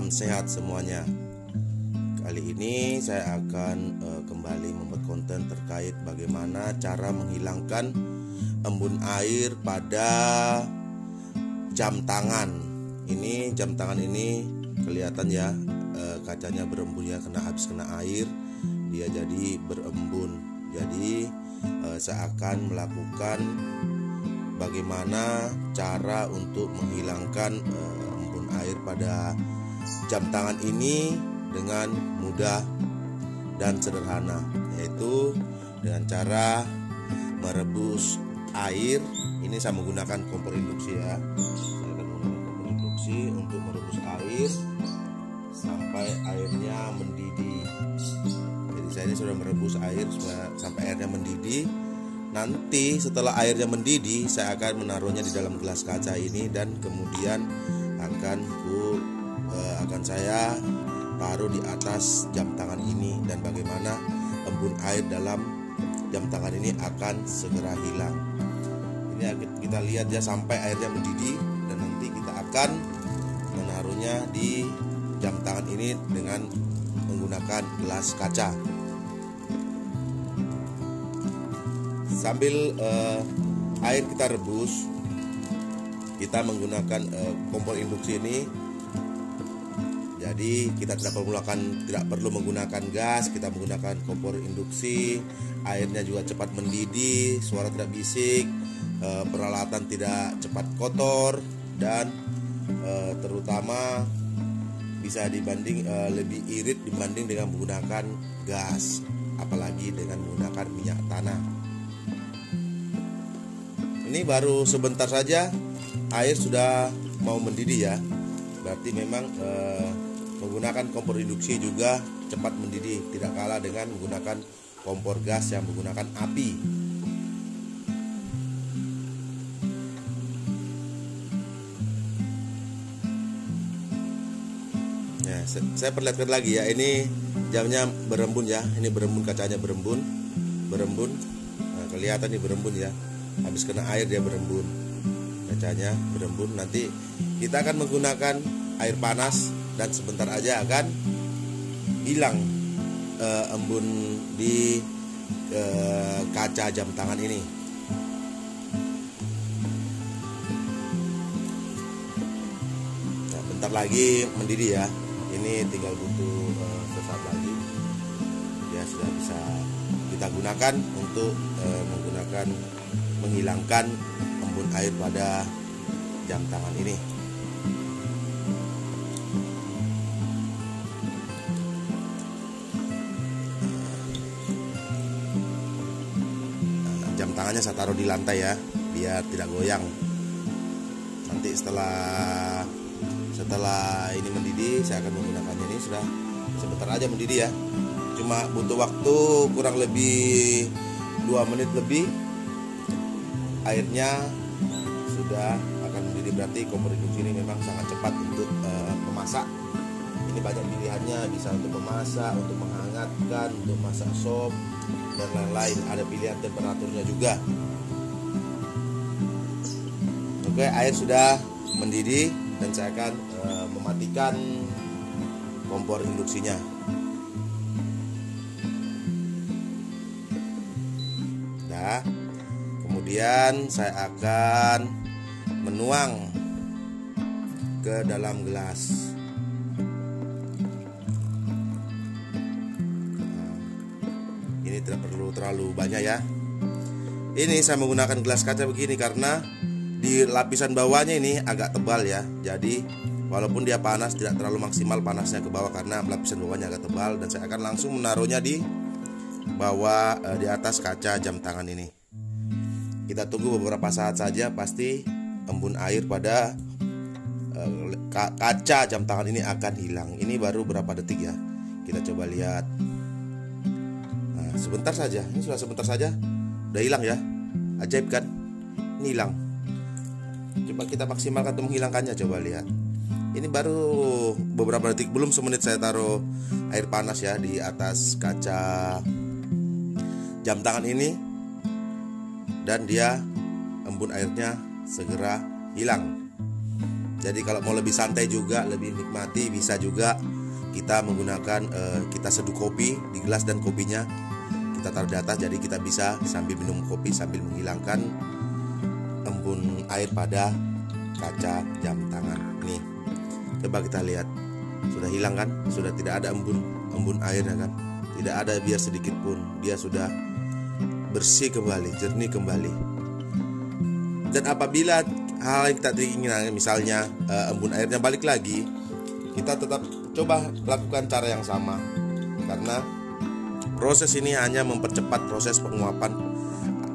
Salam sehat semuanya. Kali ini saya akan kembali membuat konten terkait bagaimana cara menghilangkan embun air pada jam tangan. Ini jam tangan ini kelihatan ya, kacanya berembun ya, habis kena air dia jadi berembun. Jadi saya akan melakukan bagaimana cara untuk menghilangkan embun air pada jam tangan ini dengan mudah dan sederhana, yaitu dengan cara merebus air. Ini saya menggunakan kompor induksi ya. Saya akan menggunakan kompor induksi untuk merebus air sampai airnya mendidih. Jadi saya ini sudah merebus air sampai airnya mendidih. Nanti setelah airnya mendidih, saya akan menaruhnya di dalam gelas kaca ini dan kemudian akan saya taruh di atas jam tangan ini, dan bagaimana embun air dalam jam tangan ini akan segera hilang. Ini kita lihat ya sampai airnya mendidih, dan nanti kita akan menaruhnya di jam tangan ini dengan menggunakan gelas kaca. Sambil air kita rebus, kita menggunakan kompor induksi ini. Jadi kita tidak perlu menggunakan gas, kita menggunakan kompor induksi. Airnya juga cepat mendidih, suara tidak bisik, peralatan tidak cepat kotor, dan terutama bisa lebih irit dibanding dengan menggunakan gas, apalagi dengan menggunakan minyak tanah. Ini baru sebentar saja air sudah mau mendidih ya. Berarti memang menggunakan kompor induksi juga cepat mendidih, tidak kalah dengan menggunakan kompor gas yang menggunakan api. Ya, saya perlihatkan lagi ya. Ini jamnya berembun ya. Ini berembun, kacanya berembun. Nah, kelihatan nih berembun ya. Habis kena air dia berembun, kacanya berembun. Nanti kita akan menggunakan air panas dan sebentar aja akan hilang embun di kaca jam tangan ini. Nah, bentar lagi mendidih ya. Ini tinggal butuh sesaat lagi ya, sudah bisa kita gunakan untuk menghilangkan embun air pada jam tangan ini. Jam tangannya saya taruh di lantai ya, biar tidak goyang. Nanti setelah ini mendidih, saya akan menggunakannya. Ini sudah sebentar aja mendidih ya. Cuma butuh waktu kurang lebih 2 menit lebih. Airnya sudah akan mendidih, berarti kompor induksi ini memang sangat cepat untuk memasak. Ini banyak pilihannya, bisa untuk memasak, untuk menghangatkan, untuk masak sop dan lain-lain. Ada pilihan temperaturnya juga. Oke, air sudah mendidih dan saya akan mematikan kompor induksinya. Nah, kemudian saya akan menuang ke dalam gelas. Ini tidak perlu terlalu banyak ya. Ini saya menggunakan gelas kaca begini karena di lapisan bawahnya ini agak tebal ya. Jadi walaupun dia panas, tidak terlalu maksimal panasnya ke bawah karena lapisan bawahnya agak tebal. Dan saya akan langsung menaruhnya di bawah, di atas kaca jam tangan ini. Kita tunggu beberapa saat saja, pasti embun air pada kaca jam tangan ini akan hilang. Ini baru berapa detik ya. Kita coba lihat. Nah, sebentar saja. Ini sudah sebentar saja udah hilang ya. Ajaib kan? Ini hilang. Coba kita maksimalkan untuk menghilangkannya. Coba lihat. Ini baru beberapa detik, belum semenit saya taruh air panas ya di atas kaca jam tangan ini, dan dia embun airnya segera hilang. Jadi kalau mau lebih santai juga, lebih nikmati, bisa juga kita menggunakan kita seduh kopi di gelas dan kopinya kita taruh di atas. Jadi kita bisa sambil minum kopi sambil menghilangkan embun air pada kaca jam tangan. Nih, coba kita lihat, sudah hilang kan? Sudah tidak ada embun airnya kan? Tidak ada biar sedikit pun. Dia sudah bersih kembali, jernih kembali. Dan apabila hal yang kita inginkan, misalnya embun airnya balik lagi, kita tetap coba lakukan cara yang sama, karena proses ini hanya mempercepat proses penguapan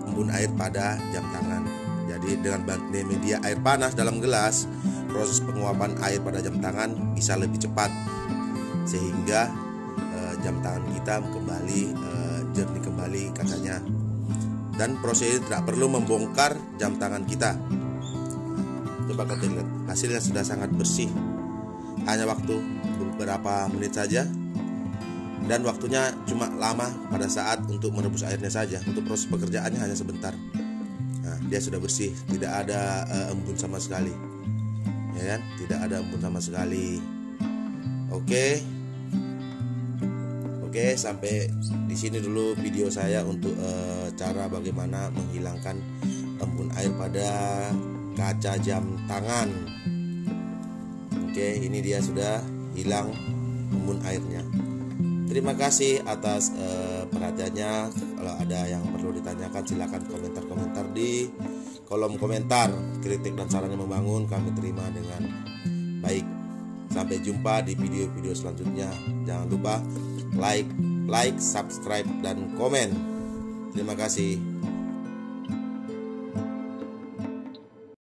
embun air pada jam tangan. Jadi dengan media air panas dalam gelas, proses penguapan air pada jam tangan bisa lebih cepat, sehingga jam tangan kita kembali jernih kembali katanya. Dan proses ini tidak perlu membongkar jam tangan kita. Coba kita lihat, hasilnya sudah sangat bersih. Hanya waktu beberapa menit saja, dan waktunya cuma lama pada saat untuk merebus airnya saja. Untuk proses pekerjaannya hanya sebentar. Nah, dia sudah bersih, tidak ada embun sama sekali, ya kan? Tidak ada embun sama sekali. Oke, sampai di sini dulu video saya untuk cara bagaimana menghilangkan embun air pada kaca jam tangan. Oke, ini dia sudah hilang embun airnya. Terima kasih atas perhatiannya. Kalau ada yang perlu ditanyakan, silakan komentar-komentar di kolom komentar. Kritik dan saran yang membangun kami terima dengan baik. Sampai jumpa di video-video selanjutnya. Jangan lupa like, subscribe, dan komen. Terima kasih.